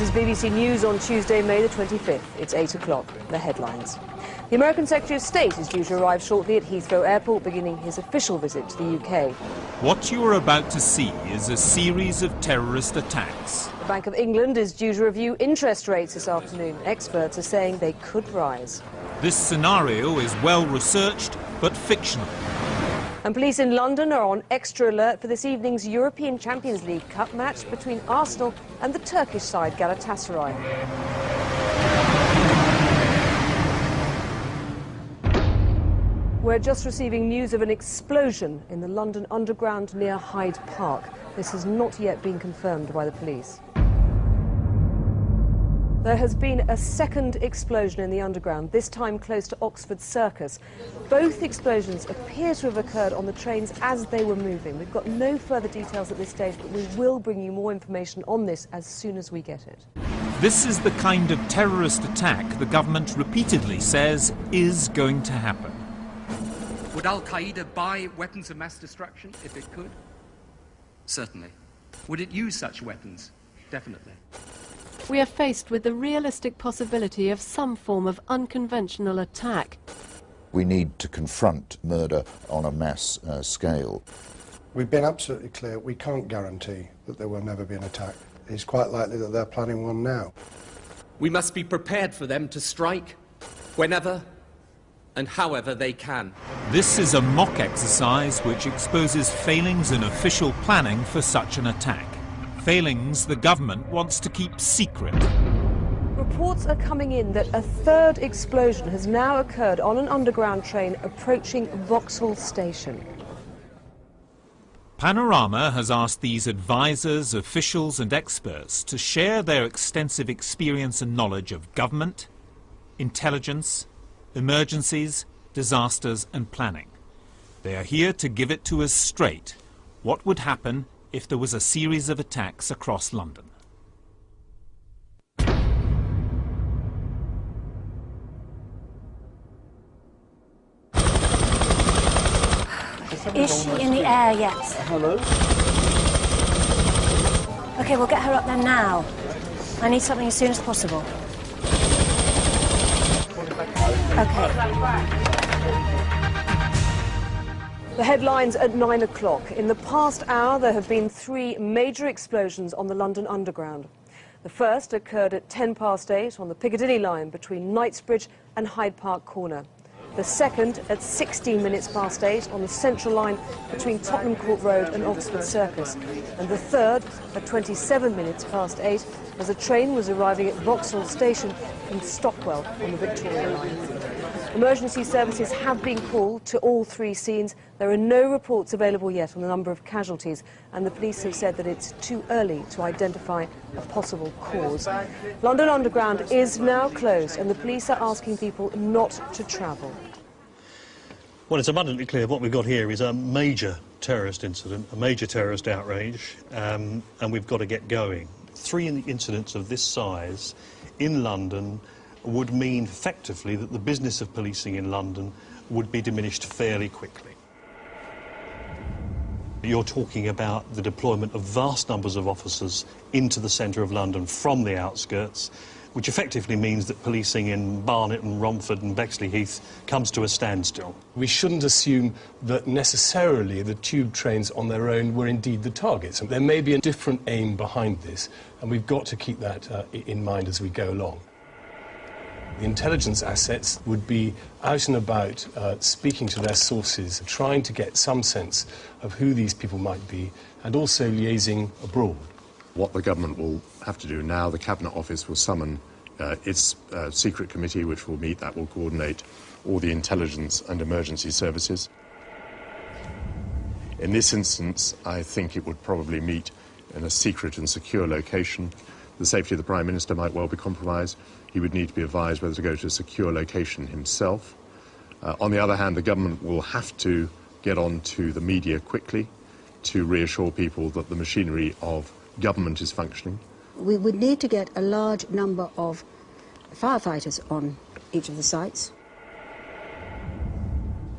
This is BBC News on Tuesday, May the 25th. It's 8 o'clock. The headlines. The American Secretary of State is due to arrive shortly at Heathrow Airport, beginning his official visit to the UK. What you are about to see is a series of terrorist attacks. The Bank of England is due to review interest rates this afternoon. Experts are saying they could rise. This scenario is well researched but fictional. And police in London are on extra alert for this evening's European Champions League Cup match between Arsenal and the Turkish side Galatasaray. We're just receiving news of an explosion in the London Underground near Hyde Park. This has not yet been confirmed by the police. There has been a second explosion in the Underground, this time close to Oxford Circus. Both explosions appear to have occurred on the trains as they were moving. We've got no further details at this stage, but we will bring you more information on this as soon as we get it. This is the kind of terrorist attack the government repeatedly says is going to happen. Would Al-Qaeda buy weapons of mass destruction if it could? Certainly. Would it use such weapons? Definitely. We are faced with the realistic possibility of some form of unconventional attack. We need to confront murder on a mass scale. We've been absolutely clear we can't guarantee that there will never be an attack. It's quite likely that they're planning one now. We must be prepared for them to strike whenever and however they can. This is a mock exercise which exposes failings in official planning for such an attack. Failings the government wants to keep secret. Reports are coming in that a third explosion has now occurred on an underground train approaching Vauxhall Station. Panorama has asked these advisors, officials and experts to share their extensive experience and knowledge of government, intelligence, emergencies, disasters and planning. They are here to give it to us straight. What would happen if there was a series of attacks across London? Is she in the air yet? Hello? OK, we'll get her up there now. I need something as soon as possible. OK. The headlines at 9 o'clock. In the past hour, there have been 3 major explosions on the London Underground. The first occurred at 8:10 on the Piccadilly line between Knightsbridge and Hyde Park Corner. The second at 8:16 on the Central line between Tottenham Court Road and Oxford Circus. And the third at 8:27 as a train was arriving at Vauxhall Station in Stockwell on the Victoria line. Emergency services have been called to all 3 scenes. There are no reports available yet on the number of casualties, and the police have said that it's too early to identify a possible cause. London Underground is now closed, and the police are asking people not to travel. Well, it's abundantly clear what we've got here is a major terrorist incident, a major terrorist outrage, and we've got to get going. 3 incidents of this size in London would mean effectively that the business of policing in London would be diminished fairly quickly. You're talking about the deployment of vast numbers of officers into the centre of London from the outskirts, which effectively means that policing in Barnet and Romford and Bexley Heath comes to a standstill. We shouldn't assume that necessarily the tube trains on their own were indeed the targets. There may be a different aim behind this, and we've got to keep that in mind as we go along. The intelligence assets would be out and about, speaking to their sources, trying to get some sense of who these people might be, and also liaising abroad. What the government will have to do now, the Cabinet Office will summon its secret committee, which will meet, that will coordinate all the intelligence and emergency services. In this instance, I think it would probably meet in a secret and secure location. The safety of the Prime Minister might well be compromised. He would need to be advised whether to go to a secure location himself. On the other hand, the government will have to get on to the media quickly to reassure people that the machinery of government is functioning. We would need to get a large number of firefighters on each of the sites.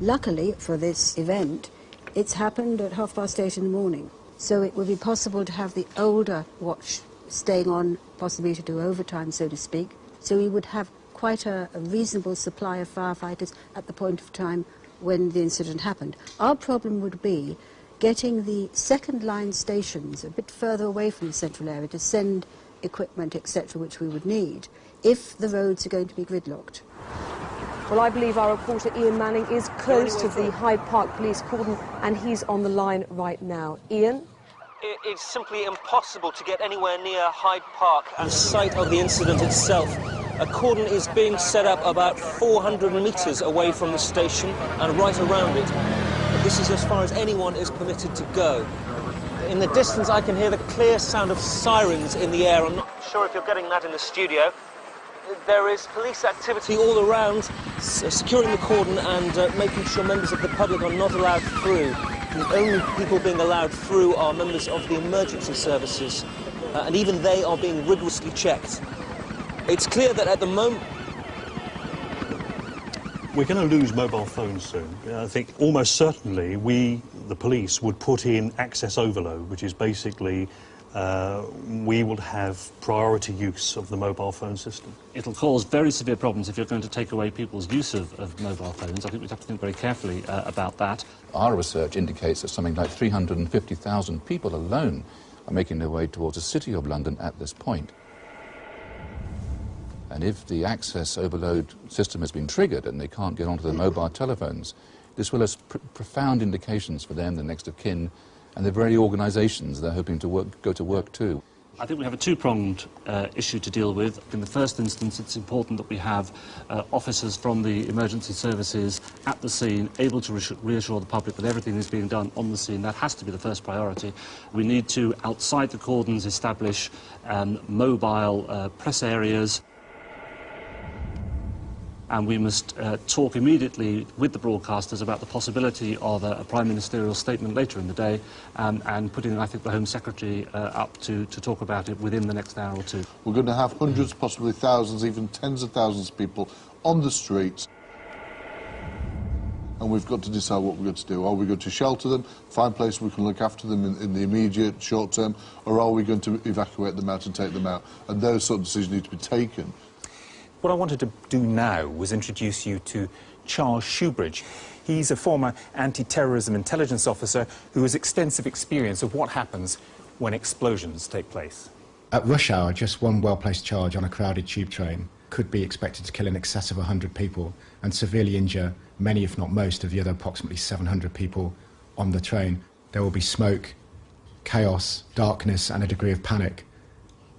Luckily for this event, it's happened at 8:30 in the morning, so it would be possible to have the older watch staying on, possibly to do overtime, so to speak. So we would have quite a reasonable supply of firefighters at the point of time when the incident happened. Our problem would be getting the second-line stations a bit further away from the central area to send equipment, etc., which we would need, if the roads are going to be gridlocked. Well, I believe our reporter Ian Manning is close to the Hyde Park police cordon, and he's on the line right now. Ian? It's simply impossible to get anywhere near Hyde Park and the site of the incident itself. A cordon is being set up about 400 metres away from the station and right around it. This is as far as anyone is permitted to go. In the distance, I can hear the clear sound of sirens in the air. I'm not sure if you're getting that in the studio. There is police activity all around, securing the cordon and making sure members of the public are not allowed through. The only people being allowed through are members of the emergency services, and even they are being rigorously checked. It's clear that at the moment... We're going to lose mobile phones soon. I think almost certainly the police, would put in access overload, which is basically we will have priority use of the mobile phone system. It'll cause very severe problems if you're going to take away people's use of mobile phones. I think we'd have to think very carefully about that. Our research indicates that something like 350,000 people alone are making their way towards the city of London at this point. And if the access overload system has been triggered and they can't get onto their mobile telephones, this will have profound indications for them, the next of kin, and the very organisations they're hoping to go to work to. I think we have a two-pronged issue to deal with. In the first instance, it's important that we have officers from the emergency services at the scene, able to reassure the public that everything is being done on the scene. That has to be the first priority. We need to, outside the cordons, establish mobile press areas. And we must talk immediately with the broadcasters about the possibility of a prime ministerial statement later in the day, and putting, I think, the Home Secretary up to talk about it within the next hour or two. We're going to have hundreds, possibly thousands, even tens of thousands of people on the streets. And we've got to decide what we're going to do. Are we going to shelter them, find places we can look after them in the immediate short term, or are we going to evacuate them out and take them out? And those sort of decisions need to be taken. What I wanted to do now was introduce you to Charles Shoebridge. He's a former anti-terrorism intelligence officer who has extensive experience of what happens when explosions take place. At rush hour, just one well-placed charge on a crowded tube train could be expected to kill in excess of 100 people and severely injure many, if not most, of the other approximately 700 people on the train. There will be smoke, chaos, darkness and a degree of panic.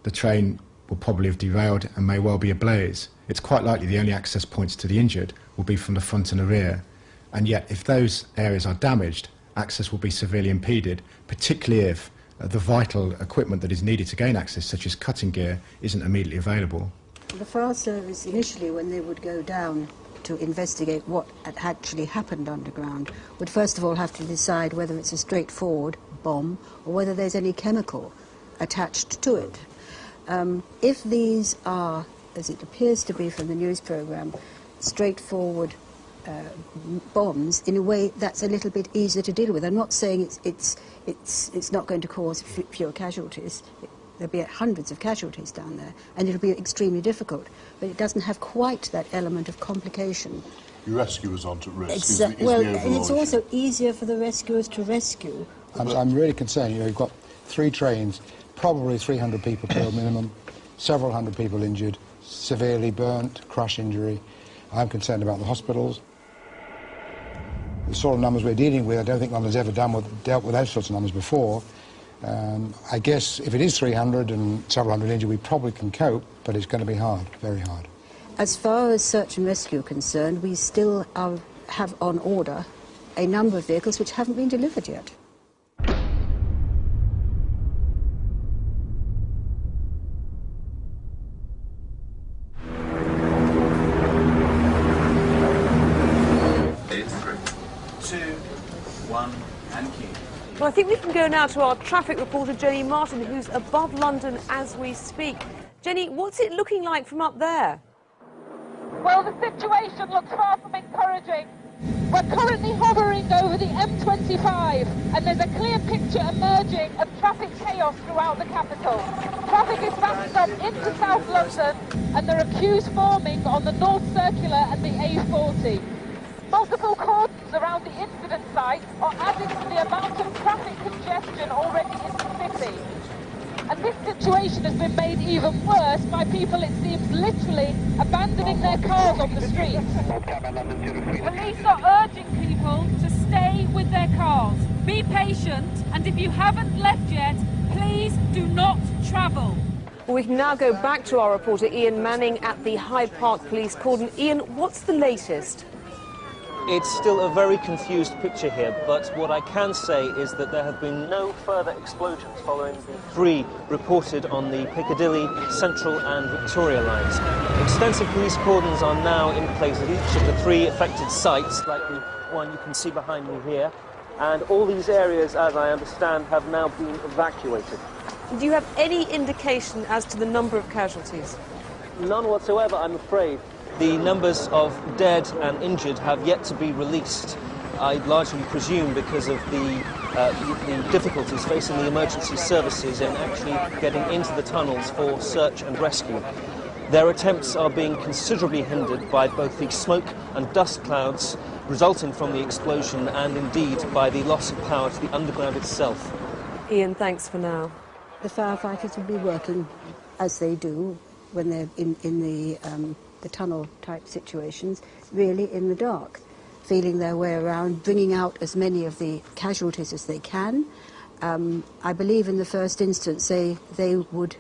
The train will probably have derailed and may well be ablaze. It's quite likely the only access points to the injured will be from the front and the rear. And yet, if those areas are damaged, access will be severely impeded, particularly if the vital equipment that is needed to gain access, such as cutting gear, isn't immediately available. The fire service, initially, when they would go down to investigate what had actually happened underground, would first of all have to decide whether it's a straightforward bomb or whether there's any chemical attached to it. If these are, as it appears to be from the news programme, straightforward bombs, in a way that's a little bit easier to deal with. I'm not saying it's not going to cause fewer casualties. There'll be hundreds of casualties down there, and it'll be extremely difficult. But it doesn't have quite that element of complication. Your rescuers aren't at risk. And it's also easier for the rescuers to rescue. I'm really concerned. You know, you've got 3 trains, probably 300 people killed minimum, several hundred people injured, severely burnt, crush injury. I'm concerned about the hospitals. The sort of numbers we're dealing with, I don't think London's ever dealt with those sorts of numbers before. I guess if it is 300 and several hundred injured, we probably can cope, but it's going to be hard, very hard. As far as search and rescue are concerned, we still have on order a number of vehicles which haven't been delivered yet. Well, I think we can go now to our traffic reporter, Jenny Martin, who's above London as we speak. Jenny, what's it looking like from up there? Well, the situation looks far from encouraging. We're currently hovering over the M25 and there's a clear picture emerging of traffic chaos throughout the capital. Traffic is backing up into South London and there are queues forming on the North Circular and the A40. Multiple cordons around the incident site are adding to the amount of traffic congestion already in the city. And this situation has been made even worse by people, it seems, literally abandoning their cars on the streets. Police are urging people to stay with their cars. Be patient, and if you haven't left yet, please do not travel. Well, we can now go back to our reporter Ian Manning at the Hyde Park police cordon. Ian, what's the latest? It's still a very confused picture here, but what I can say is that there have been no further explosions following the 3 reported on the Piccadilly, Central and Victoria lines. Extensive police cordons are now in place at each of the 3 affected sites, like the one you can see behind me here, and all these areas, as I understand, have now been evacuated. Do you have any indication as to the number of casualties? None whatsoever, I'm afraid. The numbers of dead and injured have yet to be released. I largely presume because of the difficulties facing the emergency services in actually getting into the tunnels for search and rescue. Their attempts are being considerably hindered by both the smoke and dust clouds resulting from the explosion and indeed by the loss of power to the underground itself. Ian, thanks for now. The firefighters will be working as they do when they're in the tunnel-type situations, really in the dark, feeling their way around, bringing out as many of the casualties as they can. I believe in the first instance they would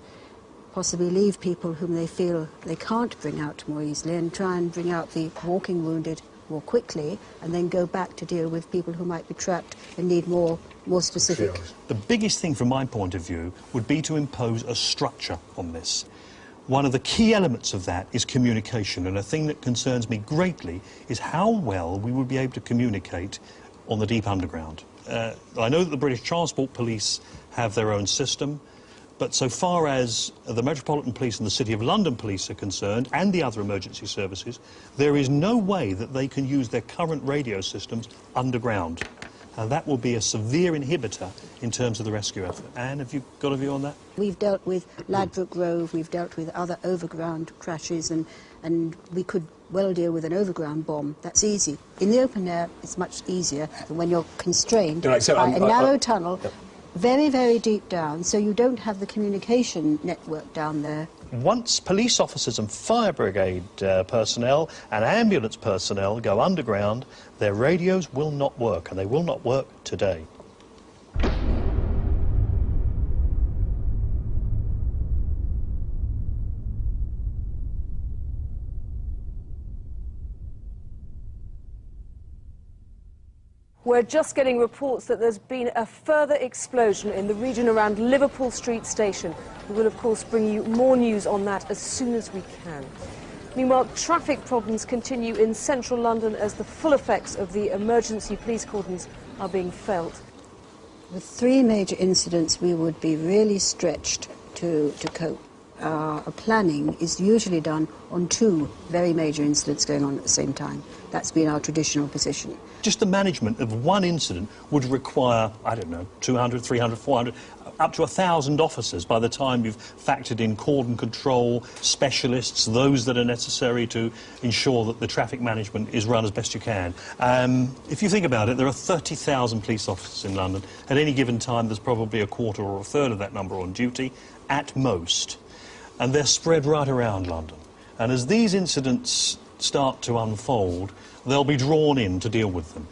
possibly leave people whom they feel they can't bring out more easily and try and bring out the walking wounded more quickly and then go back to deal with people who might be trapped and need more specific. The biggest thing from my point of view would be to impose a structure on this. One of the key elements of that is communication, and a thing that concerns me greatly is how well we would be able to communicate on the deep underground. I know that the British Transport Police have their own system, but so far as the Metropolitan Police and the City of London Police are concerned, and the other emergency services, there is no way that they can use their current radio systems underground. And that will be a severe inhibitor in terms of the rescue effort. Anne, have you got a view on that? We've dealt with Ladbroke Grove, we've dealt with other overground crashes, and we could well deal with an overground bomb. That's easy. In the open air, it's much easier than when you're constrained by a narrow tunnel, very, very deep down, so you don't have the communication network down there. Once police officers and fire brigade personnel and ambulance personnel go underground, their radios will not work, and they will not work today. We're just getting reports that there's been a further explosion in the region around Liverpool Street Station. We will, of course, bring you more news on that as soon as we can. Meanwhile, traffic problems continue in central London as the full effects of the emergency police cordons are being felt. With 3 major incidents, we would be really stretched to cope. Our planning is usually done on 2 very major incidents going on at the same time. That's been our traditional position. Just the management of one incident would require, I don't know, 200, 300, 400, up to 1,000 officers by the time you've factored in cordon control, specialists, those that are necessary to ensure that the traffic management is run as best you can. If you think about it, there are 30,000 police officers in London. At any given time, there's probably a quarter or a third of that number on duty, at most. And they're spread right around London. And as these incidents start to unfold, they'll be drawn in to deal with them.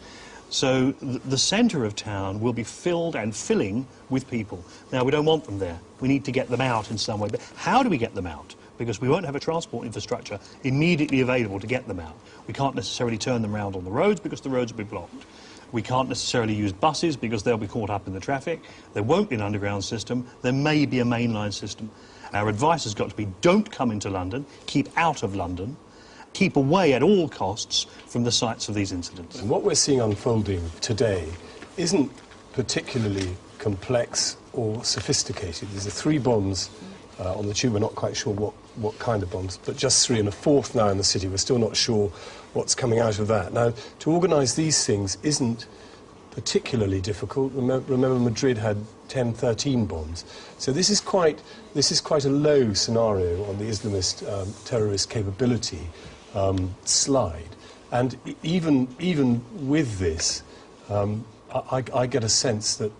So the centre of town will be filled and filling with people. Now, we don't want them there. We need to get them out in some way. But how do we get them out? Because we won't have a transport infrastructure immediately available to get them out. We can't necessarily turn them around on the roads because the roads will be blocked. We can't necessarily use buses because they'll be caught up in the traffic. There won't be an underground system. There may be a mainline system. Our advice has got to be, don't come into London, keep out of London, keep away at all costs from the sites of these incidents. And what we're seeing unfolding today isn't particularly complex or sophisticated. There's 3 bombs on the tube. We're not quite sure what kind of bombs, but just 3 and a fourth now in the city. We're still not sure what's coming out of that. Now, to organise these things isn't particularly difficult. Remember Madrid had 10, 13 bombs. So this is quite a low scenario on the Islamist terrorist capability slide. And even with this, I get a sense that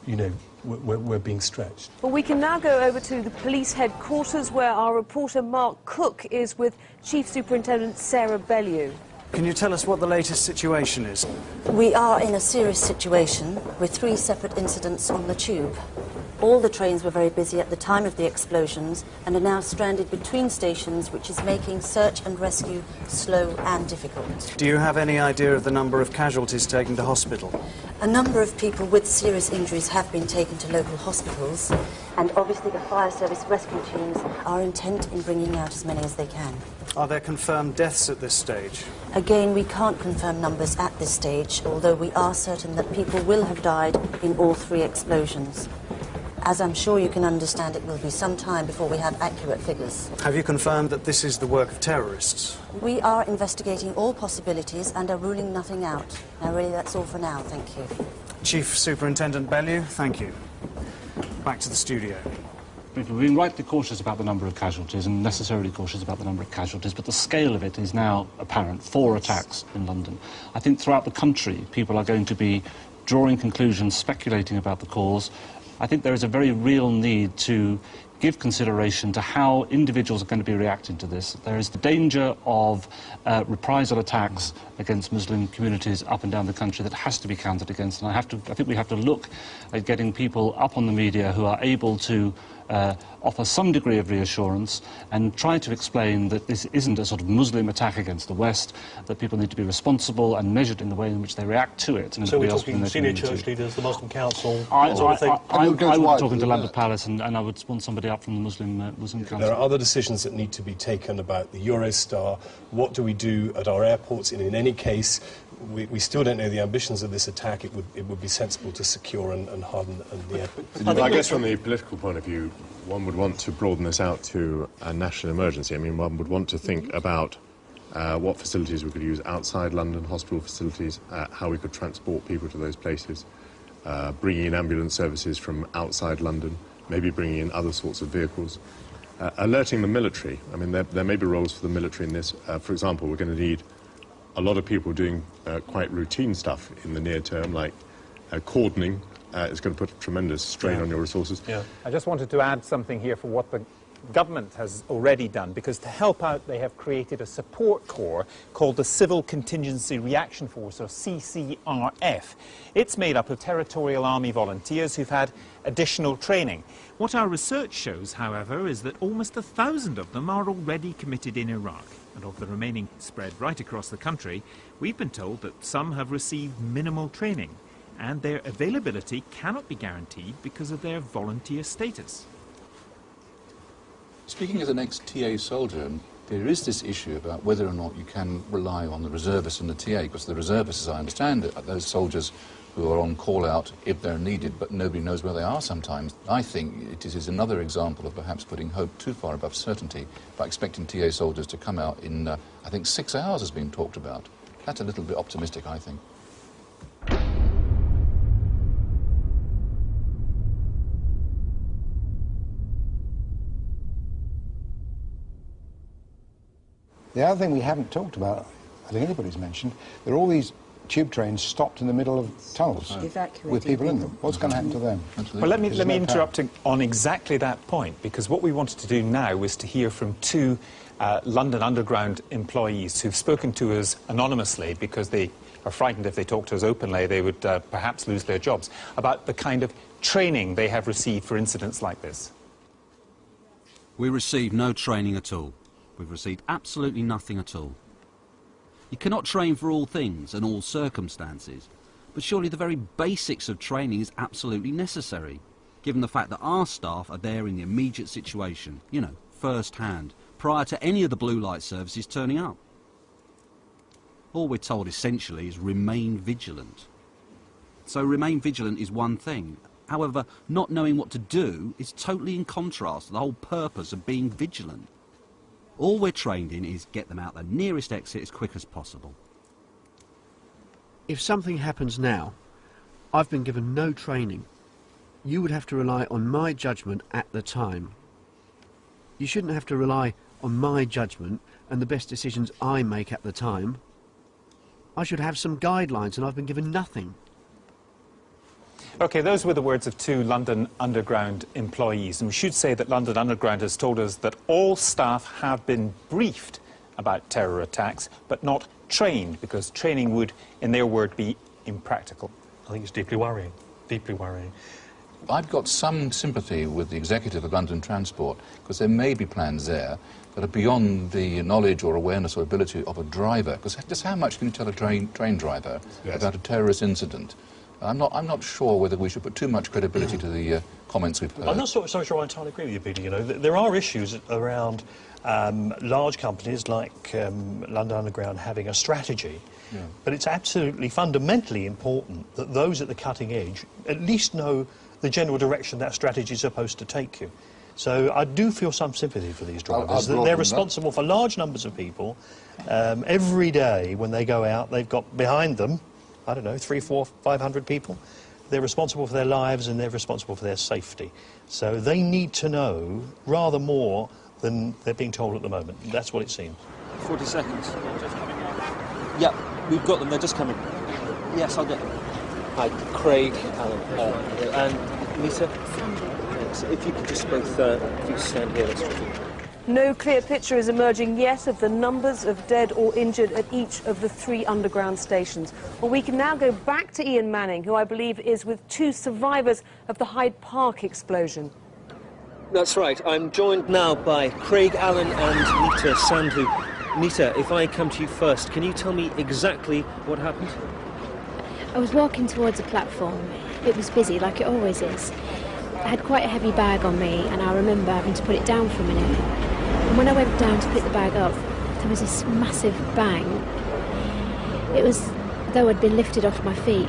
you know, we're being stretched. Well, we can now go over to the police headquarters where our reporter Mark Cook is with Chief Superintendent Sarah Bellew. Can you tell us what the latest situation is? We are in a serious situation with 3 separate incidents on the tube. All the trains were very busy at the time of the explosions and are now stranded between stations, which is making search and rescue slow and difficult. Do you have any idea of the number of casualties taken to hospital? A number of people with serious injuries have been taken to local hospitals, and obviously the fire service rescue teams are intent in bringing out as many as they can. Are there confirmed deaths at this stage? Again, we can't confirm numbers at this stage, although we are certain that people will have died in all 3 explosions. As I'm sure you can understand, it will be some time before we have accurate figures. Have you confirmed that this is the work of terrorists? We are investigating all possibilities and are ruling nothing out. Now, really, that's all for now. Thank you. Chief Superintendent Bellew, thank you. Back to the studio. We've been rightly cautious about the number of casualties and necessarily cautious about the number of casualties, but the scale of it is now apparent. 4 attacks in London. I think throughout the country, people are going to be drawing conclusions, speculating about the cause. I think there is a very real need to give consideration to how individuals are going to be reacting to this. There is the danger of reprisal attacks against Muslim communities up and down the country that has to be counted against, and I think we have to look at getting people up on the media who are able to offer some degree of reassurance and try to explain that this isn't a sort of Muslim attack against the West, that people need to be responsible and measured in the way in which they react to it. And so we're talking senior church leaders, the Muslim Council, I would be talking to Lambeth Palace and I would want somebody up from the Muslim Council. There are other decisions that need to be taken about the Eurostar. What do we do at our airports? And in any case, we still don't know the ambitions of this attack. It would be sensible to secure and harden the airport. I guess from the political point of view, one would want to broaden this out to a national emergency. I mean, one would want to think about what facilities we could use outside London, hospital facilities, how we could transport people to those places, bringing in ambulance services from outside London, maybe bringing in other sorts of vehicles, alerting the military. I mean, there may be roles for the military in this. For example, we're going to need a lot of people doing quite routine stuff in the near term, like cordoning. It's going to put a tremendous strain on your resources. I just wanted to add something here for what the government has already done, because to help out they have created a support corps called the Civil Contingency Reaction Force, or CCRF. It's made up of Territorial Army volunteers who've had additional training. What our research shows, however, is that almost 1,000 of them are already committed in Iraq. And of the remaining spread right across the country, we've been told that some have received minimal training, and their availability cannot be guaranteed because of their volunteer status. Speaking as an ex-TA soldier, there is this issue about whether or not you can rely on the reservists and the TA, because the reservists, as I understand it, are those soldiers who are on call-out if they're needed, but nobody knows where they are sometimes. I think it is another example of perhaps putting hope too far above certainty by expecting TA soldiers to come out in, I think, 6 hours has been talked about. That's a little bit optimistic, I think. The other thing we haven't talked about, I think anybody's mentioned, there are all these tube trains stopped in the middle of tunnels with people in them. What's going to happen to them? Well, let me interrupt on exactly that point, because what we wanted to do now was to hear from 2 London Underground employees who've spoken to us anonymously because they are frightened if they talk to us openly they would perhaps lose their jobs, about the kind of training they have received for incidents like this. We received no training at all. We've received absolutely nothing at all. You cannot train for all things and all circumstances, but surely the very basics of training is absolutely necessary, given the fact that our staff are there in the immediate situation, you know, first hand, prior to any of the blue light services turning up. All we're told essentially is remain vigilant. So remain vigilant is one thing, However, not knowing what to do is totally in contrast to the whole purpose of being vigilant. All we're trained in is get them out the nearest exit as quick as possible. If something happens now, I've been given no training. You would have to rely on my judgment at the time. You shouldn't have to rely on my judgment and the best decisions I make at the time. I should have some guidelines, and I've been given nothing. OK, those were the words of 2 London Underground employees. And we should say that London Underground has told us that all staff have been briefed about terror attacks, but not trained, because training would, in their word, be impractical. I think it's deeply worrying, deeply worrying. I've got some sympathy with the executive of London Transport, because there may be plans there that are beyond the knowledge or awareness or ability of a driver. Because just how much can you tell a train driver about a terrorist incident? I'm not sure whether we should put too much credibility to the comments we've heard. I'm not so sure I entirely agree with you, Peter. You know, there are issues around large companies like London Underground having a strategy, but it's absolutely fundamentally important that those at the cutting edge at least know the general direction that strategy is supposed to take you. So I do feel some sympathy for these drivers. They're responsible for large numbers of people. Every day when they go out, they've got behind them, I don't know, 300, 400, 500 people. They're responsible for their lives and they're responsible for their safety. So they need to know rather more than they're being told at the moment. That's what it seems. 40 seconds. Yeah, we've got them. They're just coming. Yes, I'll get them. Hi, Craig, Alan, and Nita. Thanks. If you could just both, if you stand here, that's terrific. No clear picture is emerging yet of the numbers of dead or injured at each of the 3 underground stations. Well, we can now go back to Ian Manning, who I believe is with 2 survivors of the Hyde Park explosion. That's right. I'm joined now by Craig Allen and Nita Sandhu. Nita, if I come to you first, can you tell me exactly what happened? I was walking towards a platform. It was busy, like it always is. I had quite a heavy bag on me, and I remember having to put it down for a minute. And when I went down to pick the bag up, there was this massive bang. It was though I'd been lifted off my feet.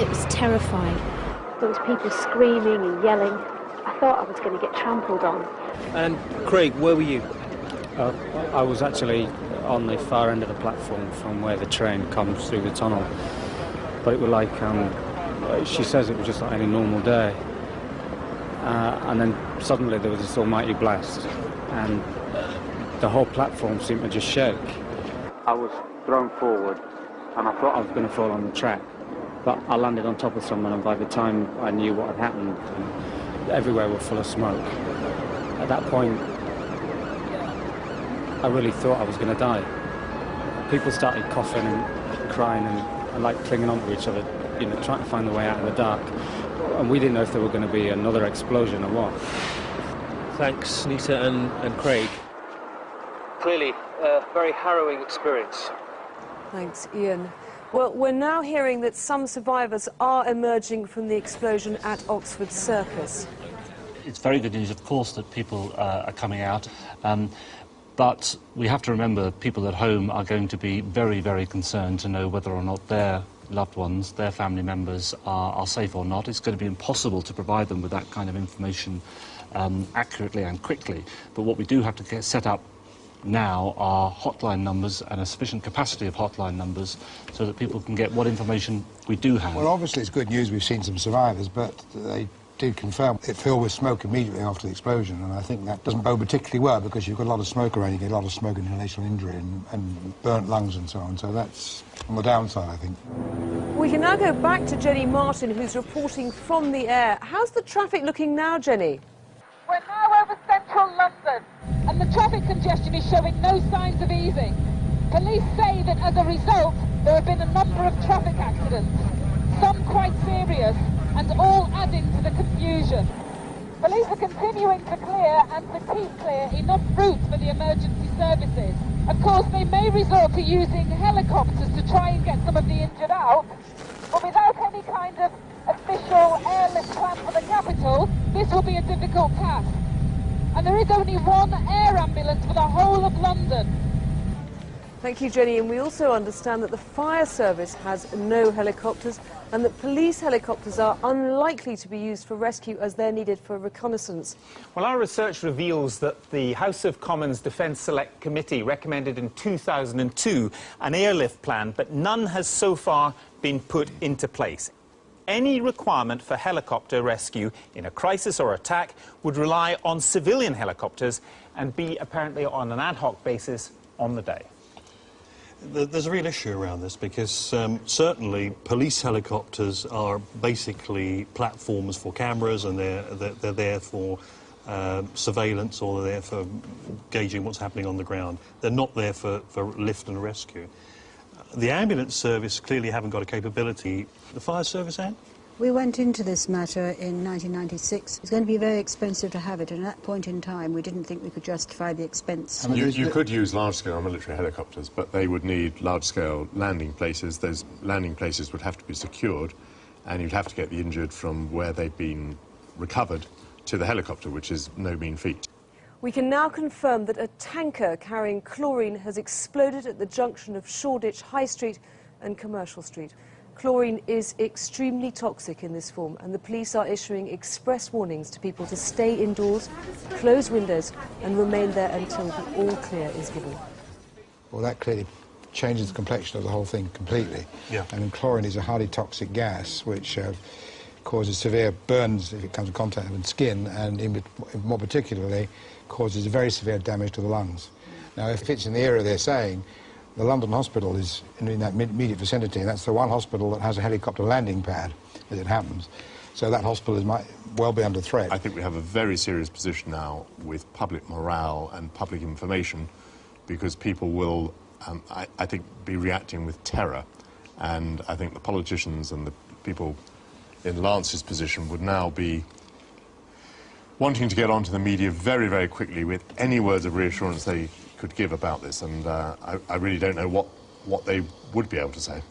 It was terrifying. There was people screaming and yelling. I thought I was going to get trampled on. And Craig, where were you? I was actually on the far end of the platform from where the train comes through the tunnel. But it was like, she says it was just like any normal day. And then suddenly there was this almighty blast, and the whole platform seemed to just shake. I was thrown forward, and I thought I was going to fall on the track, but I landed on top of someone, and by the time I knew what had happened, everywhere was full of smoke. At that point, I really thought I was going to die. People started coughing and crying and like clinging onto each other, you know, trying to find their way out in the dark. And we didn't know if there were going to be another explosion or what. Thanks, Nita and Craig. Clearly, a very harrowing experience. Thanks, Ian. Well, we're now hearing that some survivors are emerging from the explosion at Oxford Circus. It's very good news, of course, that people are coming out. But we have to remember people at home are going to be very, very concerned to know whether or not their loved ones, their family members are safe or not. It's going to be impossible to provide them with that kind of information accurately and quickly. But what we do have to get set up now are hotline numbers and a sufficient capacity of hotline numbers so that people can get what information we do have. Well, obviously it's good news we've seen some survivors, but they did confirm it filled with smoke immediately after the explosion, and I think that doesn't bode particularly well because you've got a lot of smoke around, you get a lot of smoke inhalational injury and burnt lungs and so on, so that's on the downside, I think. We can now go back to Jenny Martin, who's reporting from the air. How's the traffic looking now, Jenny? We're now over central London, and the traffic congestion is showing no signs of easing. Police say that as a result, there have been a number of traffic accidents, some quite serious, and all adding to the confusion. Police are continuing to clear and to keep clear enough routes for the emergency services. Of course, they may resort to using helicopters to try and get some of the injured out, but without any kind of official airlift plan for the capital, this will be a difficult task. And there is only one air ambulance for the whole of London. Thank you, Jenny. And we also understand that the fire service has no helicopters and that police helicopters are unlikely to be used for rescue as they're needed for reconnaissance. Well, our research reveals that the House of Commons Defence Select Committee recommended in 2002 an airlift plan, but none has so far been put into place. Any requirement for helicopter rescue in a crisis or attack would rely on civilian helicopters and be apparently on an ad hoc basis on the day. There's a real issue around this because certainly police helicopters are basically platforms for cameras, and they're there for surveillance, or they're there for gauging what's happening on the ground. They're not there for lift and rescue. The ambulance service clearly haven't got a capability. The fire service, Anne? We went into this matter in 1996. It was going to be very expensive to have it, and at that point in time we didn't think we could justify the expense. You could use large-scale military helicopters, but they would need large-scale landing places. Those landing places would have to be secured, and you'd have to get the injured from where they've been recovered to the helicopter, which is no mean feat. We can now confirm that a tanker carrying chlorine has exploded at the junction of Shoreditch High Street and Commercial Street. Chlorine is extremely toxic in this form, and the police are issuing express warnings to people to stay indoors, close windows and remain there until the all clear is given. Well, that clearly changes the complexion of the whole thing completely. Yeah. And chlorine is a highly toxic gas which causes severe burns if it comes in contact with skin, and more particularly causes very severe damage to the lungs. Now, if it's in the area they're saying, the London hospital is in that immediate vicinity, and that's the one hospital that has a helicopter landing pad, as it happens. So that hospital might well be under threat. I think we have a very serious position now with public morale and public information, because people will, I think, be reacting with terror. And I think the politicians and the people in Lance's position would now be wanting to get onto the media very, very quickly with any words of reassurance they could give about this, and I really don't know what they would be able to say.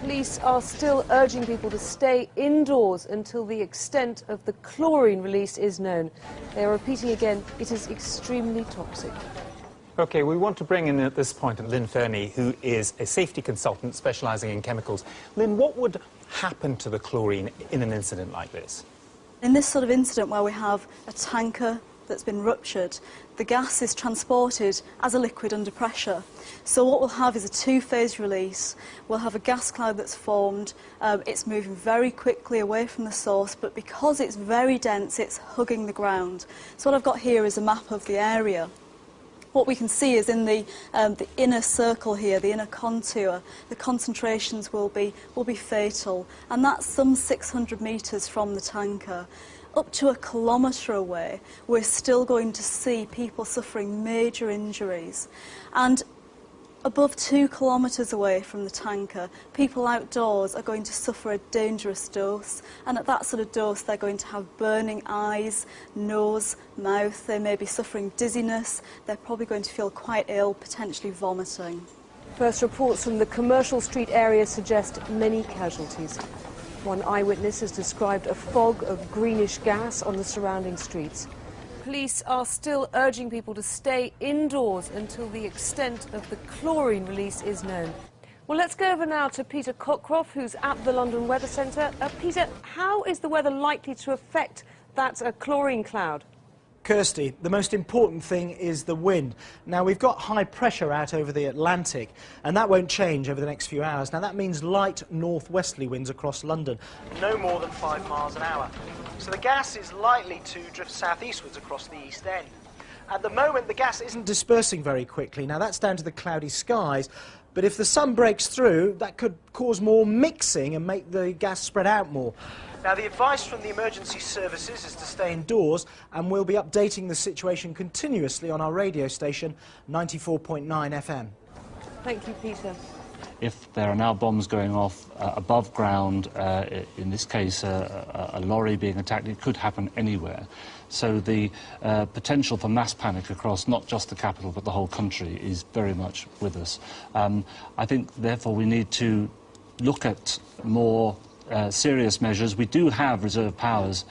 Police are still urging people to stay indoors until the extent of the chlorine release is known. They are repeating again, it is extremely toxic. OK, we want to bring in at this point Lynn Fernie, who is a safety consultant specialising in chemicals. Lynn, what would happen to the chlorine in an incident like this? In this sort of incident where we have a tanker that's been ruptured, the gas is transported as a liquid under pressure. So what we'll have is a two-phase release. We'll have a gas cloud that's formed. It's moving very quickly away from the source, but because it's very dense, it's hugging the ground. So what I've got here is a map of the area. What we can see is in the inner circle here, the inner contour, the concentrations will be fatal, and that's some 600 metres from the tanker. Up to 1 kilometre away, we're still going to see people suffering major injuries. And above 2 kilometres away from the tanker, people outdoors are going to suffer a dangerous dose. And at that sort of dose, they're going to have burning eyes, nose, mouth. They may be suffering dizziness. They're probably going to feel quite ill, potentially vomiting. First reports from the Commercial Street area suggest many casualties. One eyewitness has described a fog of greenish gas on the surrounding streets. Police are still urging people to stay indoors until the extent of the chlorine release is known. Well, let's go over now to Peter Cockcroft, who's at the London Weather Centre. Peter, how is the weather likely to affect that chlorine cloud? Kirsty, the most important thing is the wind. Now, we've got high pressure out over the Atlantic, and that won't change over the next few hours. Now, that means light northwesterly winds across London, no more than 5 miles an hour. So the gas is likely to drift southeastwards across the East End. At the moment, the gas isn't dispersing very quickly. Now, that's down to the cloudy skies, but if the sun breaks through, that could cause more mixing and make the gas spread out more. Now, the advice from the emergency services is to stay indoors, and we'll be updating the situation continuously on our radio station, 94.9 FM. Thank you, Peter. If there are now bombs going off above ground, in this case a lorry being attacked, it could happen anywhere. So the potential for mass panic across not just the capital but the whole country is very much with us. I think, therefore, we need to look at more serious measures. We do have reserve powers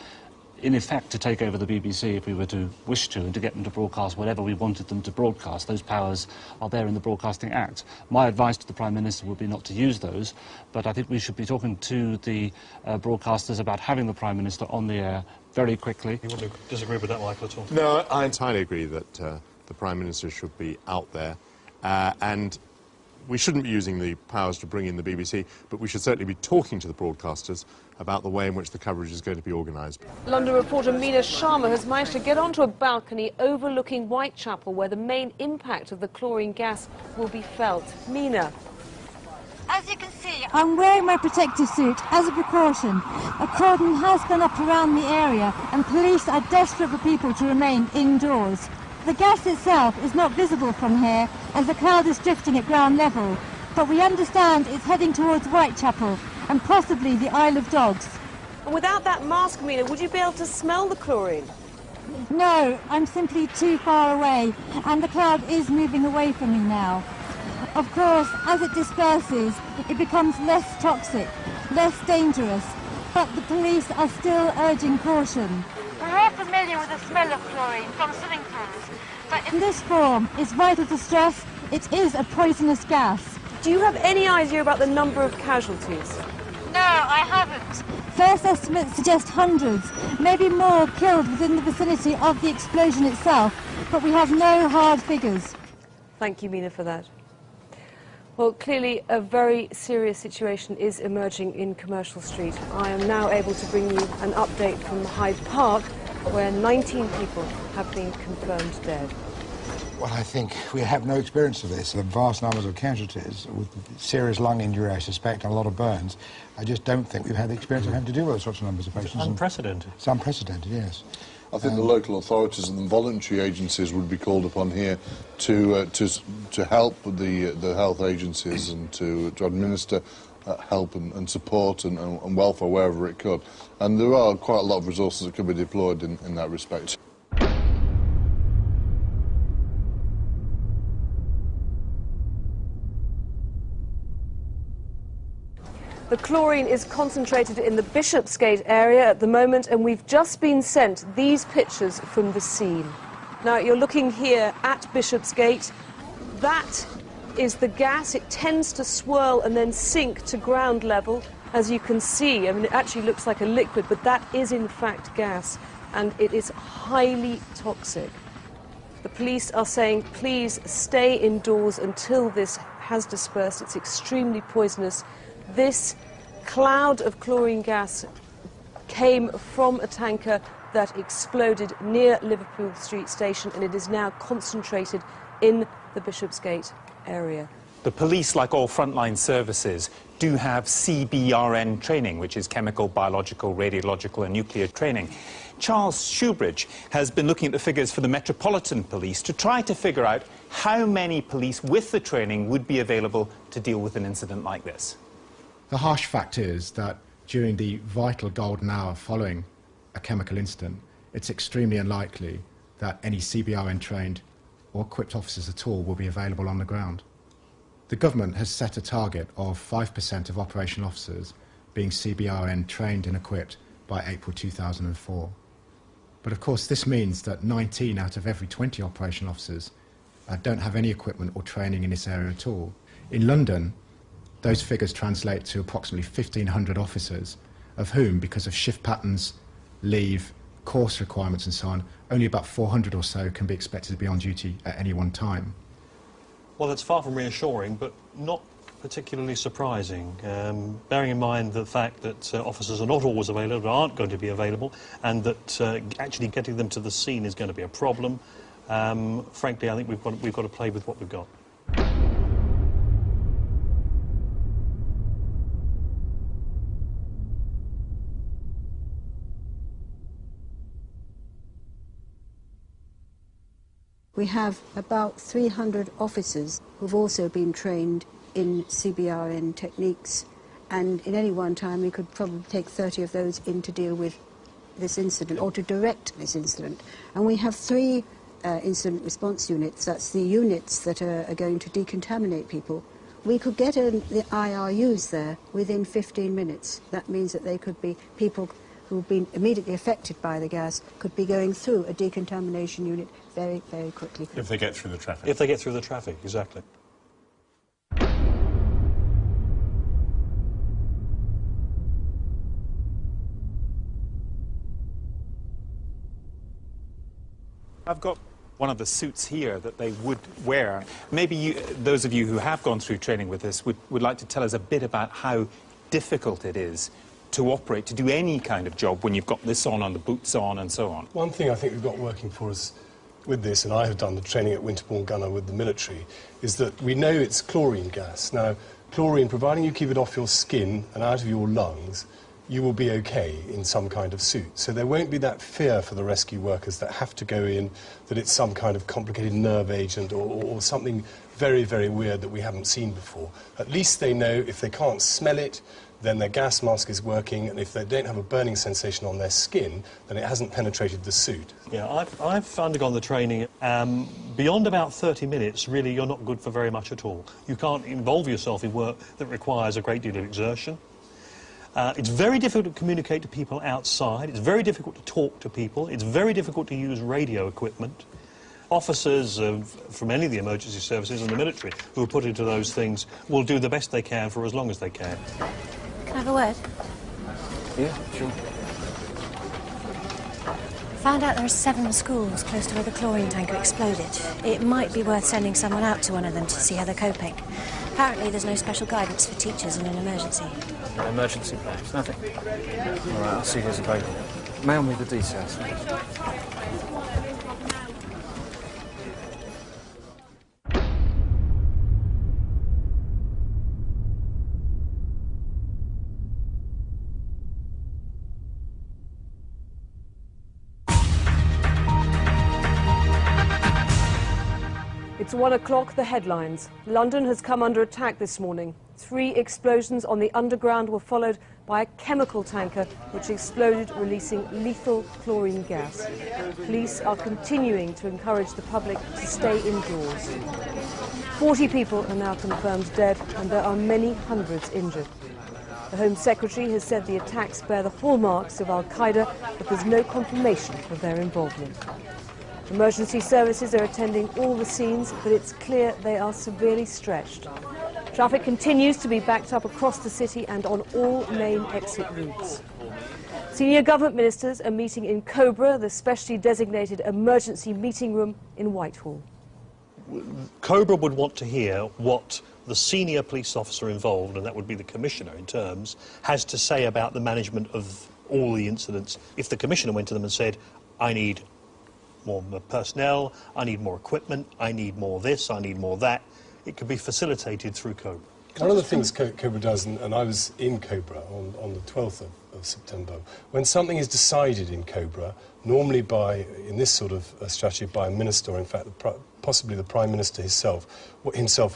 in effect, to take over the BBC if we were to wish to, and to get them to broadcast whatever we wanted them to broadcast. Those powers are there in the Broadcasting Act. My advice to the Prime Minister would be not to use those, but I think we should be talking to the broadcasters about having the Prime Minister on the air very quickly. You wouldn't disagree with that, Michael, at all? No, I entirely agree that the Prime Minister should be out there, and we shouldn't be using the powers to bring in the BBC, but we should certainly be talking to the broadcasters about the way in which the coverage is going to be organised. London reporter Meena Sharma has managed to get onto a balcony overlooking Whitechapel, where the main impact of the chlorine gas will be felt. Meena. As you can see, I'm wearing my protective suit as a precaution. A cordon has gone up around the area and police are desperate for people to remain indoors. The gas itself is not visible from here as the cloud is drifting at ground level, but we understand it's heading towards Whitechapel and possibly the Isle of Dogs. And without that mask, Meena, would you be able to smell the chlorine? No, I'm simply too far away and the cloud is moving away from me now. Of course, as it disperses, it becomes less toxic, less dangerous, but the police are still urging caution. We're all familiar with the smell of chlorine from swimming pools, but in this form, it's vital to stress it is a poisonous gas. Do you have any idea about the number of casualties? No, I haven't. First estimates suggest hundreds, maybe more killed within the vicinity of the explosion itself, but we have no hard figures. Thank you, Meena, for that. Well, clearly a very serious situation is emerging in Commercial Street. I am now able to bring you an update from Hyde Park, where 19 people have been confirmed dead. Well, I think we have no experience of this. The vast numbers of casualties with serious lung injury, I suspect, and a lot of burns. I just don't think we've had the experience of having to deal with such numbers of patients. It's unprecedented. It's unprecedented, yes. I think the local authorities and the voluntary agencies would be called upon here to help the health agencies and to administer help and support and welfare wherever it could. And there are quite a lot of resources that could be deployed in that respect. The chlorine is concentrated in the Bishopsgate area at the moment, and we've just been sent these pictures from the scene. Now, you're looking here at Bishopsgate. That is the gas. It tends to swirl and then sink to ground level, as you can see. I mean, it actually looks like a liquid, but that is in fact gas, and it is highly toxic. The police are saying, please stay indoors until this has dispersed. It's extremely poisonous. This cloud of chlorine gas came from a tanker that exploded near Liverpool Street Station, and it is now concentrated in the Bishopsgate area. The police, like all frontline services, do have CBRN training, which is chemical, biological, radiological and nuclear training. Charles Shoebridge has been looking at the figures for the Metropolitan Police to try to figure out how many police with the training would be available to deal with an incident like this. The harsh fact is that during the vital golden hour following a chemical incident, it's extremely unlikely that any CBRN-trained or equipped officers at all will be available on the ground. The government has set a target of 5% of operational officers being CBRN-trained and equipped by April 2004. But of course this means that 19 out of every 20 operational officers don't have any equipment or training in this area at all. In London, those figures translate to approximately 1,500 officers, of whom, because of shift patterns, leave, course requirements and so on, only about 400 or so can be expected to be on duty at any one time. Well, it's far from reassuring, but not particularly surprising, bearing in mind the fact that officers are not always available, aren't going to be available, and that actually getting them to the scene is going to be a problem. Frankly, I think we've got to play with what we've got. We have about 300 officers who've also been trained in CBRN techniques, and in any one time we could probably take 30 of those in to deal with this incident or to direct this incident. And we have 3 incident response units. That's the units that are going to decontaminate people. We could get the IRUs there within 15 minutes. That means that they could be people who've been immediately affected by the gas could be going through a decontamination unit very, very quickly. If they get through the traffic. If they get through the traffic, exactly. I've got one of the suits here that they would wear. Maybe those of you who have gone through training with this would like to tell us a bit about how difficult it is to operate, to do any kind of job when you've got this on and the boots on and so on. One thing I think we've got working for us with this, and I have done the training at Winterbourne Gunner with the military, is that we know it's chlorine gas. Now, chlorine, providing you keep it off your skin and out of your lungs, you will be okay in some kind of suit. So there won't be that fear for the rescue workers that have to go in, that it's some kind of complicated nerve agent or something very, very weird that we haven't seen before. At least they know if they can't smell it, then their gas mask is working, and if they don't have a burning sensation on their skin, then it hasn't penetrated the suit. Yeah, I've undergone the training. Beyond about 30 minutes, really, you're not good for very much at all. You can't involve yourself in work that requires a great deal of exertion. It's very difficult to communicate to people outside. It's very difficult to talk to people. It's very difficult to use radio equipment. Officers from any of the emergency services and the military who are put into those things will do the best they can for as long as they can. Can I have a word? Yeah, sure. Found out there are 7 schools close to where the chlorine tanker exploded. It might be worth sending someone out to one of them to see how they're coping. Apparently there's no special guidance for teachers in an emergency. No emergency plans, nothing. All right, I'll see who's available. Mail me the details. It's 1 o'clock, the headlines. London has come under attack this morning. 3 explosions on the Underground were followed by a chemical tanker which exploded, releasing lethal chlorine gas. Police are continuing to encourage the public to stay indoors. 40 people are now confirmed dead, and there are many hundreds injured. The Home Secretary has said the attacks bear the hallmarks of Al-Qaeda, but there's no confirmation of their involvement. Emergency services are attending all the scenes, but it's clear they are severely stretched. Traffic continues to be backed up across the city and on all main exit routes. Senior government ministers are meeting in Cobra, the specially designated emergency meeting room in Whitehall. Cobra would want to hear what the senior police officer involved, and that would be the commissioner in terms, has to say about the management of all the incidents. If the commissioner went to them and said, I need more personnel, I need more equipment, I need more this, I need more that, it could be facilitated through Cobra. One of the things Cobra does, and I was in Cobra on the 12th of September, when something is decided in Cobra, normally in this sort of strategy, by a minister, or in fact possibly the Prime Minister himself,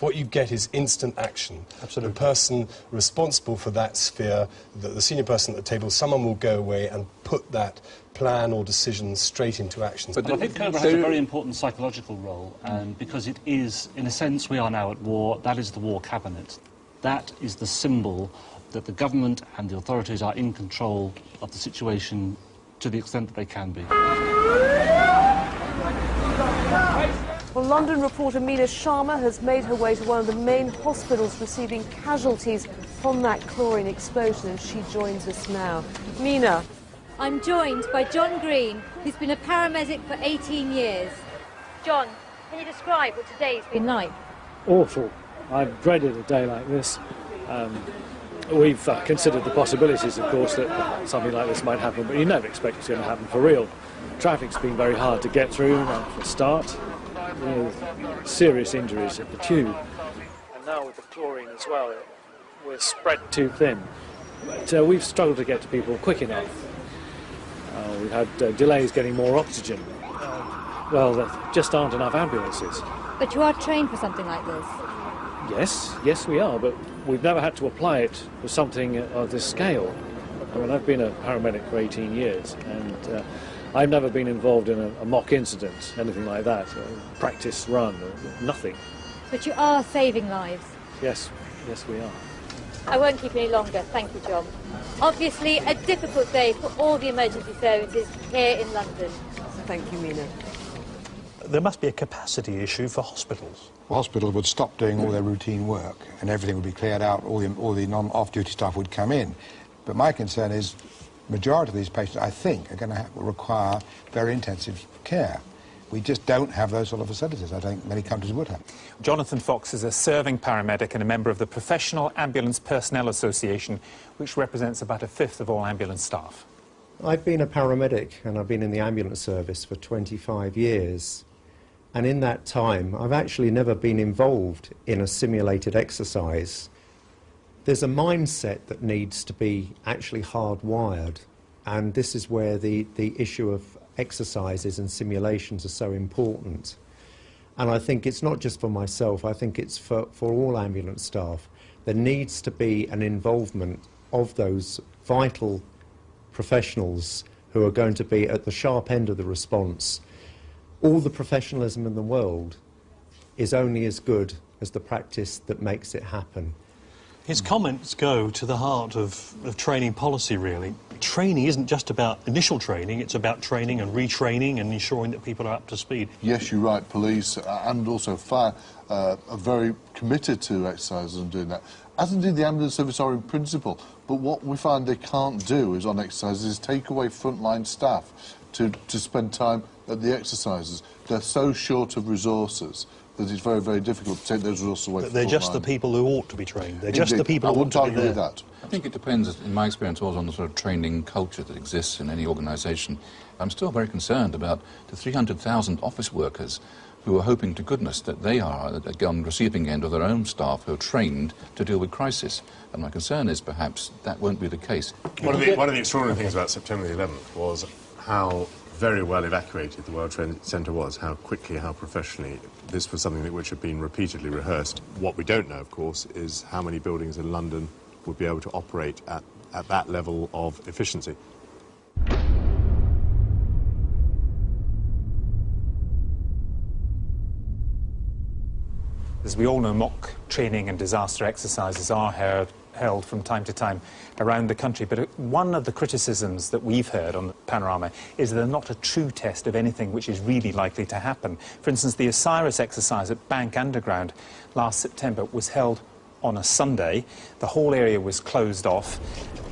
what you get is instant action. Absolutely. The person responsible for that sphere, the senior person at the table, someone will go away and put that plan or decision straight into action. But I think Cobra has a very important psychological role, because it is, in a sense, we are now at war. That is the war cabinet. That is the symbol that the government and the authorities are in control of the situation to the extent that they can be. Well, London reporter Mina Sharma has made her way to one of the main hospitals receiving casualties from that chlorine explosion, and she joins us now. Mina. I'm joined by John Green, who's been a paramedic for 18 years. John, can you describe what today's been like? Awful. I've dreaded a day like this. We've considered the possibilities, of course, that something like this might happen, but you never expect it's going to happen for real. Traffic's been very hard to get through for a start. Serious injuries at the tube. And now with the chlorine as well, we're spread too thin. But we've struggled to get to people quick enough. We've had delays getting more oxygen. Well, there just aren't enough ambulances. But you are trained for something like this? Yes, we are, but we've never had to apply it for something of this scale. I mean, I've been a paramedic for 18 years, and I've never been involved in a mock incident, anything like that, a practice run, or nothing. But you are saving lives? Yes, we are. I won't keep any longer. Thank you, John. Obviously, a difficult day for all the emergency services here in London. Thank you, Mina. There must be a capacity issue for hospitals. The hospital would stop doing all their routine work and everything would be cleared out, all the non-off-duty staff would come in. But my concern is the majority of these patients, I think, are going to require very intensive care. We just don't have those sort of facilities. I think many countries would have. Jonathan Fox is a serving paramedic and a member of the Professional Ambulance Personnel Association, which represents about 1/5 of all ambulance staff. I've been a paramedic and I've been in the ambulance service for 25 years. And in that time, I've actually never been involved in a simulated exercise. There's a mindset that needs to be actually hardwired. And this is where the issue of exercises and simulations are so important. And I think it's not just for myself, I think it's for all ambulance staff. There needs to be an involvement of those vital professionals who are going to be at the sharp end of the response. All the professionalism in the world is only as good as the practice that makes it happen. His comments go to the heart of training policy, really. Training isn't just about initial training, it's about training and retraining and ensuring that people are up to speed. Yes, you're right, police and also fire are very committed to exercises and doing that, as indeed the ambulance service are in principle. But what we find they can't do is on exercises is take away frontline staff to spend time at the exercises. They're so short of resources that it's very, very difficult to take those resources away from They're just the people who ought to be trained. They're just the people who ought to be there. With that. I think it depends, in my experience, also on the sort of training culture that exists in any organisation. I'm still very concerned about the 300,000 office workers who are hoping to goodness that they are on the receiving end of their own staff who are trained to deal with crisis. And my concern is perhaps that won't be the case. One of the extraordinary things about September the 11th was how very well evacuated the World Trade Centre was, how quickly, how professionally. This was something which had been repeatedly rehearsed. What we don't know, of course, is how many buildings in London would be able to operate at that level of efficiency. As we all know, mock training and disaster exercises are held from time to time around the country, but one of the criticisms that we've heard on Panorama is they're not a true test of anything which is really likely to happen. For instance, the Osiris exercise at Bank Underground last September was held on a Sunday. The whole area was closed off.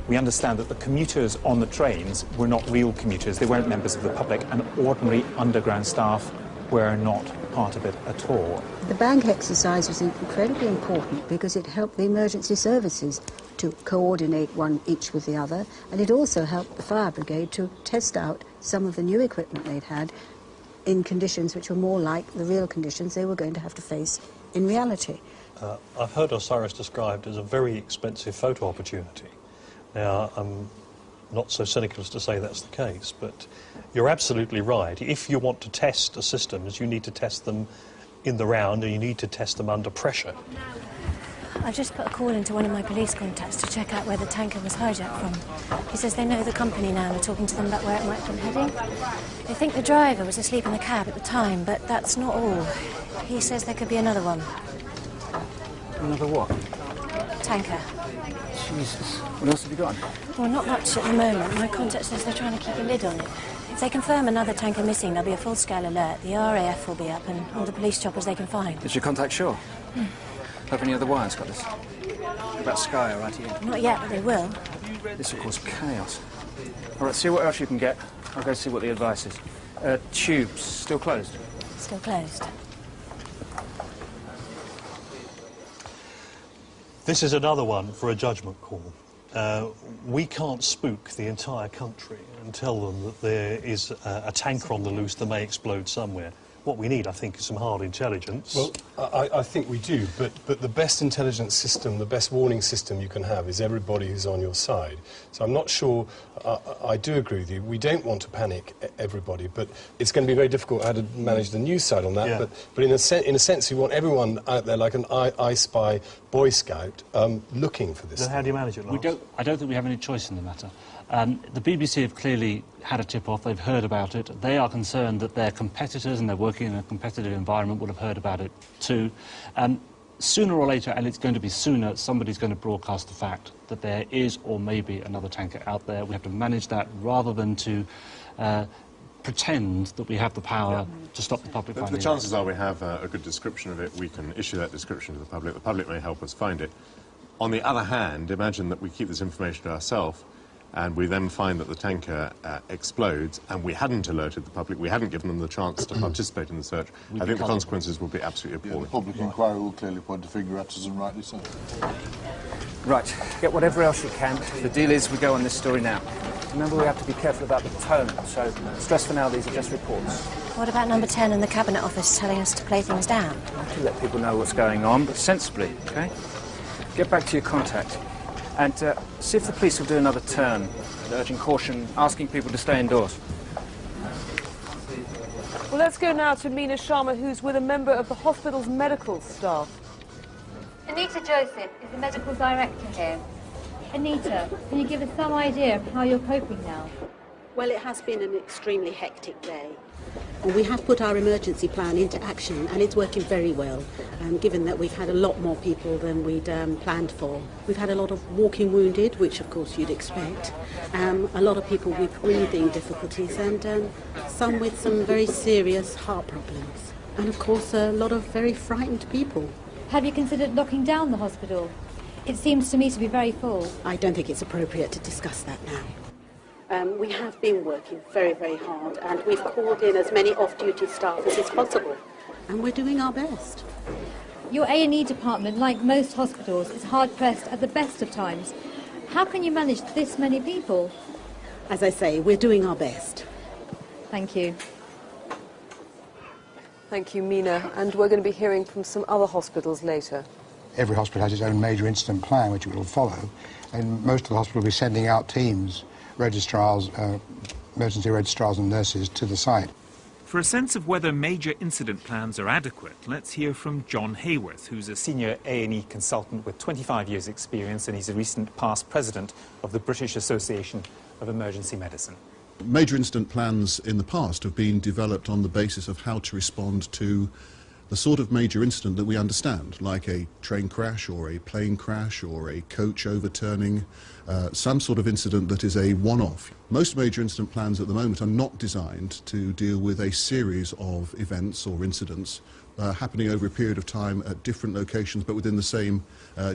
We understand that the commuters on the trains were not real commuters, they weren't members of the public, and ordinary underground staff were not part of it at all. The bank exercise was incredibly important because it helped the emergency services to coordinate each with the other, and it also helped the fire brigade to test out some of the new equipment they'd had in conditions which were more like the real conditions they were going to have to face in reality. I've heard Osiris described as a very expensive photo opportunity. Now, I'm not so cynical as to say that's the case, but you're absolutely right. If you want to test the systems, you need to test them in the round and you need to test them under pressure. I've just put a call into one of my police contacts to check out where the tanker was hijacked from. He says they know the company now and are talking to them about where it might have been heading. They think the driver was asleep in the cab at the time, but that's not all. He says there could be another one. Another what? Tanker. Jesus. What else have you got? Well, not much at the moment. My contact says they're trying to keep a lid on it. If they confirm another tanker missing, there'll be a full-scale alert. The RAF will be up and all the police choppers they can find. Is your contact sure? Have any other wires got this? About Sky or ITV? Not yet, but they will. This will cause chaos. All right, see what else you can get. I'll go see what the advice is. Tubes, still closed? Still closed. This is another one for a judgment call. We can't spook the entire country and tell them that there is a tanker on the loose that may explode somewhere. What we need, I think, is some hard intelligence. Well, I think we do, but the best intelligence system, the best warning system you can have is everybody who's on your side. So I'm not sure, I do agree with you, we don't want to panic everybody, but it's going to be very difficult how to manage the news side on that, Yeah. but in a sense, we want everyone out there like an I Spy Boy Scout looking for this. Then how do you manage it, Lance? I don't think we have any choice in the matter. The BBC have clearly had a tip-off, they've heard about it. They are concerned that their competitors, and they're working in a competitive environment, would have heard about it too. sooner or later, and it's going to be sooner, somebody's going to broadcast the fact that there is or may be another tanker out there. We have to manage that rather than to pretend that we have the power to stop the public finding The it. chances are we have a good description of it. We can issue that description to the public. The public may help us find it. On the other hand, imagine that we keep this information to ourselves and we then find that the tanker explodes and we hadn't alerted the public, we hadn't given them the chance to participate in the search. I think the consequences will be absolutely appalling. The public inquiry will clearly point a finger at us, and rightly so. Right, get whatever else you can. The deal is we go on this story now. Remember, we have to be careful about the tone, so stress for now, these are just reports. What about number 10 in the Cabinet Office telling us to play things down? To let people know what's going on, but sensibly, OK? Get back to your contact and see if the police will do another turn, urging caution, asking people to stay indoors. Well, let's go now to Meena Sharma, who's with a member of the hospital's medical staff. Anita Joseph is the medical director here. Anita, can you give us some idea of how you're coping now? Well, it has been an extremely hectic day. And we have put our emergency plan into action, and it's working very well, given that we've had a lot more people than we'd planned for. We've had a lot of walking wounded, which of course you'd expect, a lot of people with breathing difficulties, and some with some very serious heart problems. And of course a lot of very frightened people. Have you considered locking down the hospital? It seems to me to be very full. I don't think it's appropriate to discuss that now. We have been working very, very hard, and we've called in as many off-duty staff as is possible, and we're doing our best. Your A&E department, like most hospitals, is hard-pressed at the best of times. How can you manage this many people? As I say, we're doing our best. Thank you. Thank you, Meena. And we're going to be hearing from some other hospitals later. Every hospital has its own major incident plan, which it will follow, and most of the hospitals will be sending out teams, registrars, emergency registrars and nurses to the site. For a sense of whether major incident plans are adequate, let's hear from John Hayworth, who's a senior A&E consultant with 25 years' experience, and he's a recent past president of the British Association of Emergency Medicine. Major incident plans in the past have been developed on the basis of how to respond to the sort of major incident that we understand, like a train crash or a plane crash or a coach overturning, some sort of incident that is a one-off. Most major incident plans at the moment are not designed to deal with a series of events or incidents happening over a period of time at different locations but within the same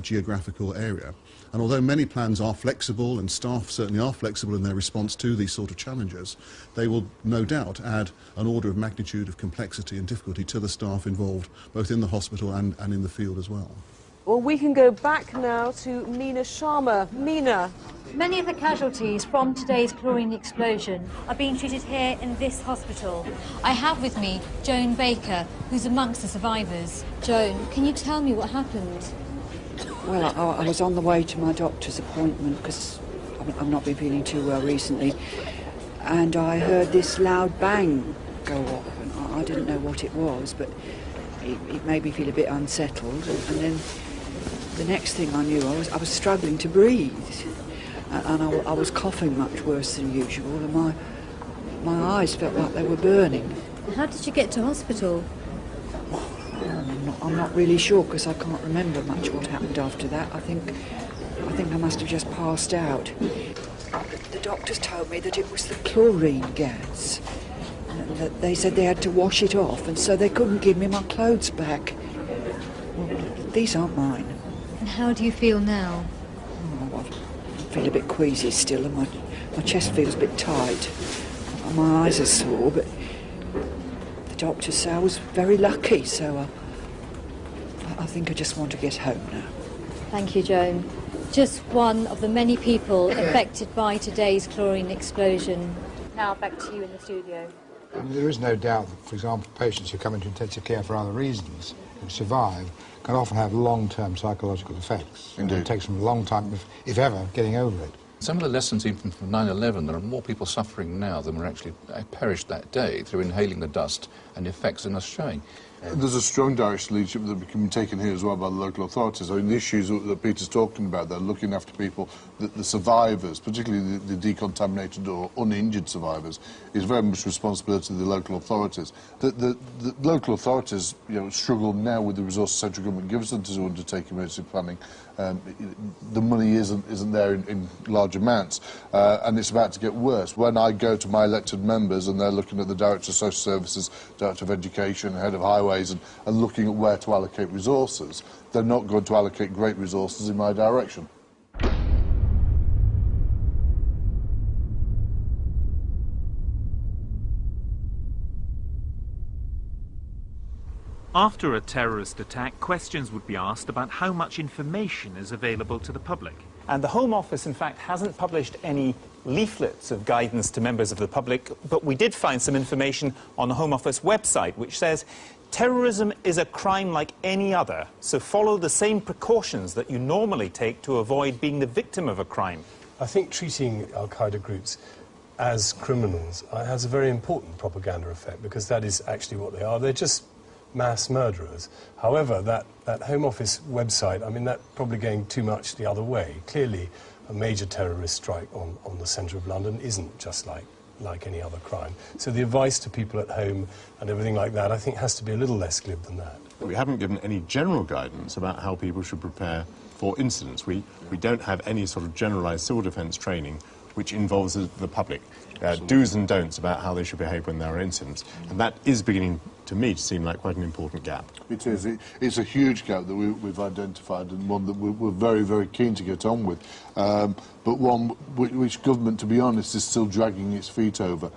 geographical area. And although many plans are flexible, and staff certainly are flexible in their response to these sort of challenges, they will no doubt add an order of magnitude of complexity and difficulty to the staff involved, both in the hospital and in the field as well. Well, we can go back now to Meena Sharma. Meena. Many of the casualties from today's chlorine explosion are being treated here in this hospital. I have with me Joan Baker, who's amongst the survivors. Joan, can you tell me what happened? Well, I was on the way to my doctor's appointment because I've not been feeling too well recently, and I heard this loud bang go off, and I didn't know what it was, but it made me feel a bit unsettled, and then the next thing I knew, I was struggling to breathe, and I was coughing much worse than usual, and my eyes felt like they were burning. How did you get to hospital? I'm not really sure because I can't remember much what happened after that. I think I must have just passed out. The doctors told me that it was the chlorine gas. And that they said they had to wash it off, and so they couldn't give me my clothes back. Well, these aren't mine. And how do you feel now? Oh, I feel a bit queasy still, and my chest feels a bit tight. My eyes are sore, but the doctors say I was very lucky, so I think I just want to get home now. Thank you, Joan. Just one of the many people affected by today's chlorine explosion. Now back to you in the studio. There is no doubt that, for example, patients who come into intensive care for other reasons who survive can often have long-term psychological effects. Indeed. It takes them a long time, if ever, getting over it. Some of the lessons even from 9/11, there are more people suffering now than were actually perished that day through inhaling the dust and the effects in us showing. There's a strong direction leadership that can be taken here as well by the local authorities. I mean, the issues that Peter's talking about, they're looking after people, the survivors, particularly the decontaminated or uninjured survivors, is very much responsibility of the local authorities. The local authorities, struggle now with the resources the central government gives them to undertake emergency planning. The money isn't there in large amounts, and it's about to get worse. When I go to my elected members and they're looking at the Director of Social Services, Director of Education, Head of Highways, and looking at where to allocate resources, they're not going to allocate great resources in my direction. After a terrorist attack, questions would be asked about how much information is available to the public. And the Home Office, in fact, hasn't published any leaflets of guidance to members of the public, but we did find some information on the Home Office website, which says, terrorism is a crime like any other, so follow the same precautions that you normally take to avoid being the victim of a crime. I think treating Al-Qaeda groups as criminals has a very important propaganda effect, because that is actually what they are. They're just mass murderers. However, that Home Office website, I mean, that's probably going too much the other way. Clearly, a major terrorist strike on the centre of London isn't just like any other crime. So the advice to people at home and everything like that, I think, has to be a little less glib than that. We haven't given any general guidance about how people should prepare for incidents. We don't have any sort of generalised civil defence training which involves the public. Do's and don'ts about how they should behave when there are incidents. And that is beginning, to me, to seem like quite an important gap. It is. It's a huge gap that we've identified, and one that we're very, very keen to get on with. But one which government, to be honest, is still dragging its feet over.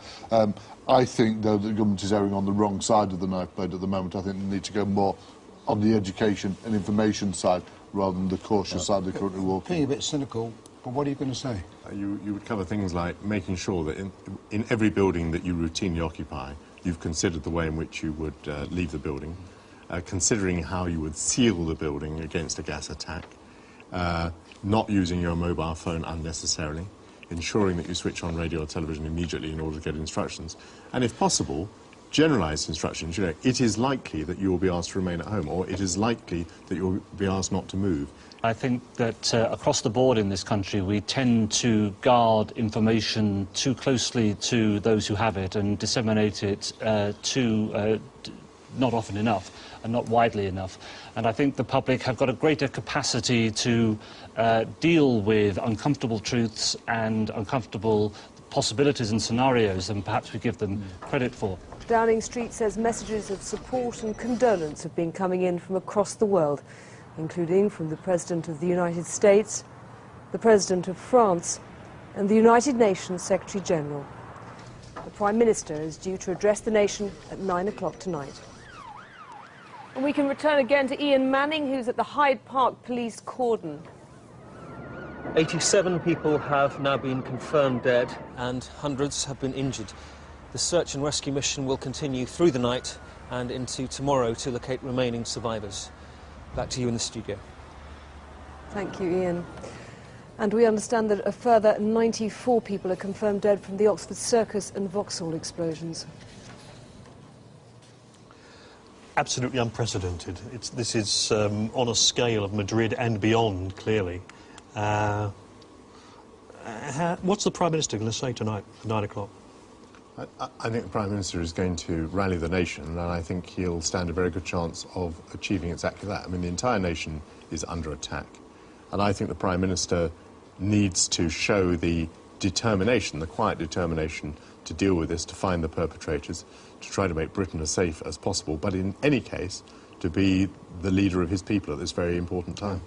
I think, though, that the government is erring on the wrong side of the knife blade at the moment. I think they need to go more on the education and information side rather than the cautious side they're currently walking. Being a bit cynical, but what are you going to say? You would cover things like making sure that in every building that you routinely occupy, you've considered the way in which you would leave the building, considering how you would seal the building against a gas attack, not using your mobile phone unnecessarily, ensuring that you switch on radio or television immediately in order to get instructions, and if possible, generalised instructions. It is likely that you will be asked to remain at home, or it is likely that you'll be asked not to move. I think that across the board in this country we tend to guard information too closely to those who have it and disseminate it not often enough and not widely enough. And I think the public have got a greater capacity to deal with uncomfortable truths and uncomfortable possibilities and scenarios than perhaps we give them credit for. Downing Street says messages of support and condolence have been coming in from across the world, including from the President of the United States, the President of France, and the United Nations Secretary-General. The Prime Minister is due to address the nation at 9 o'clock tonight. And we can return again to Ian Manning, who's at the Hyde Park police cordon. 87 people have now been confirmed dead and hundreds have been injured. The search and rescue mission will continue through the night and into tomorrow to locate remaining survivors. Back to you in the studio. Thank you, Ian. And we understand that a further 94 people are confirmed dead from the Oxford Circus and Vauxhall explosions. Absolutely unprecedented. This is on a scale of Madrid and beyond, clearly. What's the Prime Minister going to say tonight at 9 o'clock? I think the Prime Minister is going to rally the nation, and I think he'll stand a very good chance of achieving exactly that. I mean, the entire nation is under attack, and I think the Prime Minister needs to show the determination, the quiet determination, to deal with this, to find the perpetrators, to try to make Britain as safe as possible, but in any case, to be the leader of his people at this very important time.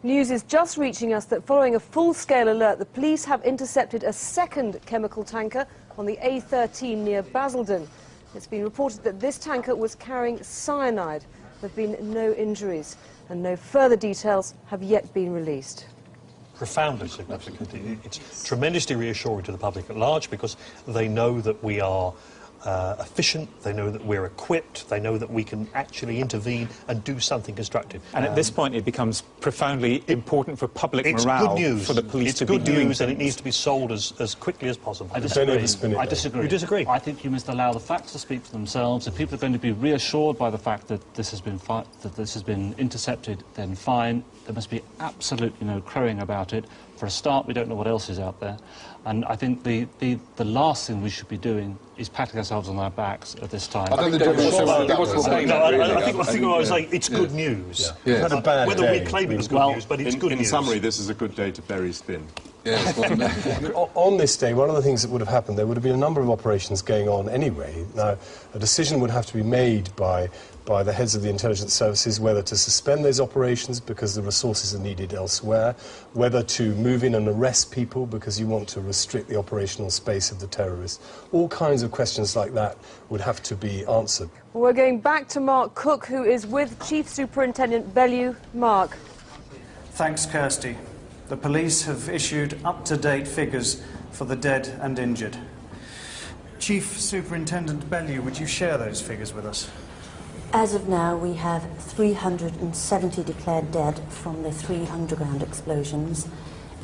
News is just reaching us that following a full-scale alert, the police have intercepted a second chemical tanker on the A13 near Basildon. It's been reported that this tanker was carrying cyanide. There have been no injuries, and no further details have yet been released. Profoundly significant. It's tremendously reassuring to the public at large because they know that we are efficient, they know that we're equipped, they know that we can actually intervene and do something constructive. And at this point it becomes profoundly important for public morale, good news. for the police to be doing It's good news, things. and it needs to be sold as quickly as possible. I disagree. You disagree? I think you must allow the facts to speak for themselves. If people are going to be reassured by the fact that this has been intercepted, then fine. There must be absolutely no crowing about it. For a start, we don't know what else is out there. And I think the last thing we should be doing is patting ourselves on our backs at this time. I think what I was saying, it's good news. Yeah. Yeah. It's a bad Whether day. we claim it as good news, but it's good news. In summary, this is a good day to bury spin. Yes, on this day, one of the things that would have happened, there would have been a number of operations going on anyway. Now, a decision would have to be made by the heads of the intelligence services whether to suspend those operations because the resources are needed elsewhere, whether to move in and arrest people because you want to restrict the operational space of the terrorists. All kinds of questions like that would have to be answered. Well, we're going back to Mark Cook, who is with Chief Superintendent Bellew. Mark. Thanks, Kirsty. The police have issued up-to-date figures for the dead and injured. Chief Superintendent Bellew, would you share those figures with us? As of now, we have 370 declared dead from the 3 underground explosions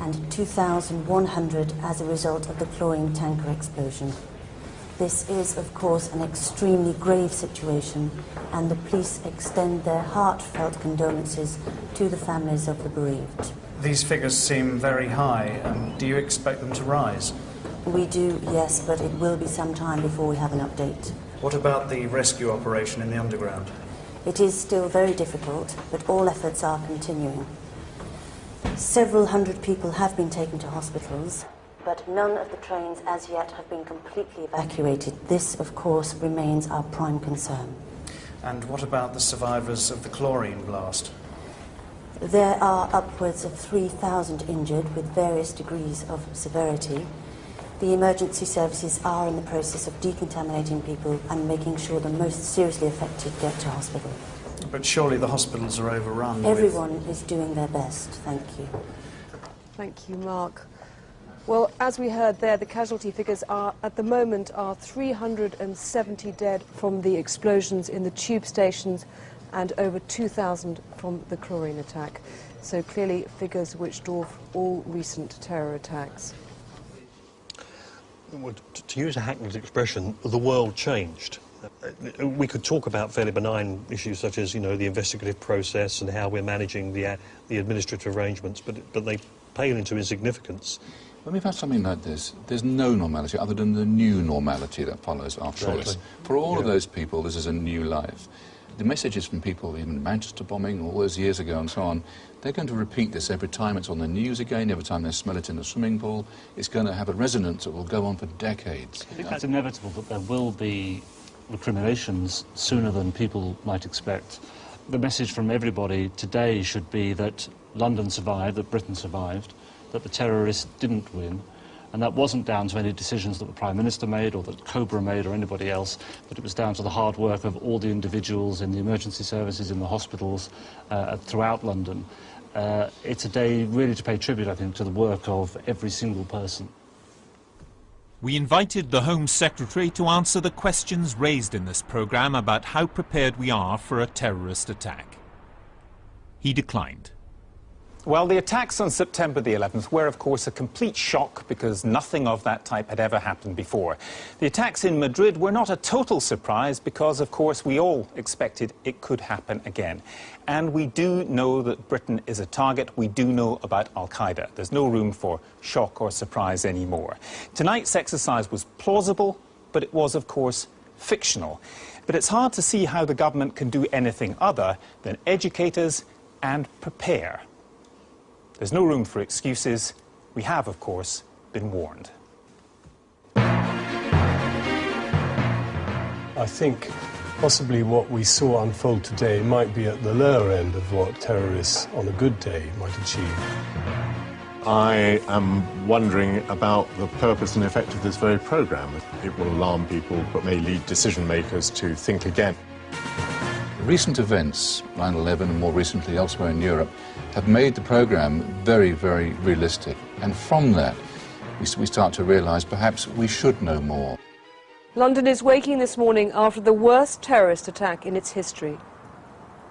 and 2,100 as a result of the chlorine tanker explosion. This is, of course, an extremely grave situation, and the police extend their heartfelt condolences to the families of the bereaved. These figures seem very high. Do you expect them to rise? We do, yes, but it will be some time before we have an update. What about the rescue operation in the underground? It is still very difficult, but all efforts are continuing. Several hundred people have been taken to hospitals, but none of the trains as yet have been completely evacuated. This, of course, remains our prime concern. And what about the survivors of the chlorine blast? There are upwards of 3,000 injured with various degrees of severity. The emergency services are in the process of decontaminating people and making sure the most seriously affected get to hospital. But surely the hospitals are overrun. Everyone is doing their best. Thank you. Thank you, Mark. Well, as we heard there, the casualty figures are, at the moment, are 370 dead from the explosions in the tube stations and over 2,000 from the chlorine attack. So clearly figures which dwarf all recent terror attacks. Well, to use a hackneyed expression, the world changed. We could talk about fairly benign issues such as, you know, the investigative process and how we're managing the administrative arrangements, but they pale into insignificance. When we've had something like this, there's no normality other than the new normality that follows our choice. Exactly. For all of those people, this is a new life. The messages from people, even Manchester bombing all those years ago and so on, they're going to repeat this every time it's on the news again, every time they smell it in a swimming pool. It's going to have a resonance that will go on for decades. I think it's inevitable that there will be recriminations sooner than people might expect. The message from everybody today should be that London survived, that Britain survived, that the terrorists didn't win, and that wasn't down to any decisions that the Prime Minister made or that Cobra made or anybody else, but it was down to the hard work of all the individuals in the emergency services, in the hospitals, throughout London. It's a day really to pay tribute, I think, to the work of every single person. We invited the Home Secretary to answer the questions raised in this programme about how prepared we are for a terrorist attack. He declined. Well, the attacks on September the 11th were, of course, a complete shock because nothing of that type had ever happened before. The attacks in Madrid were not a total surprise because, of course, we all expected it could happen again. And we do know that Britain is a target. We do know about Al-Qaeda. There's no room for shock or surprise anymore. Tonight's exercise was plausible, but it was, of course, fictional. But it's hard to see how the government can do anything other than educate us and prepare. There's no room for excuses. We have, of course, been warned. I think possibly what we saw unfold today might be at the lower end of what terrorists on a good day might achieve. I am wondering about the purpose and effect of this very programme. It will alarm people, but may lead decision-makers to think again. Recent events, 9/11 and more recently elsewhere in Europe, have made the programme very, very realistic. And from that, we start to realise perhaps we should know more. London is waking this morning after the worst terrorist attack in its history.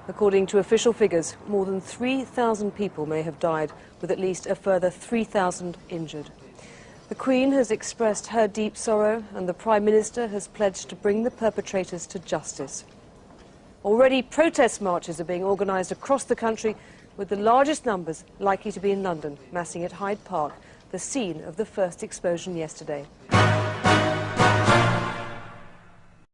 According to official figures, more than 3,000 people may have died, with at least a further 3,000 injured. The Queen has expressed her deep sorrow, and the Prime Minister has pledged to bring the perpetrators to justice. Already protest marches are being organised across the country, with the largest numbers likely to be in London, massing at Hyde Park, the scene of the first explosion yesterday.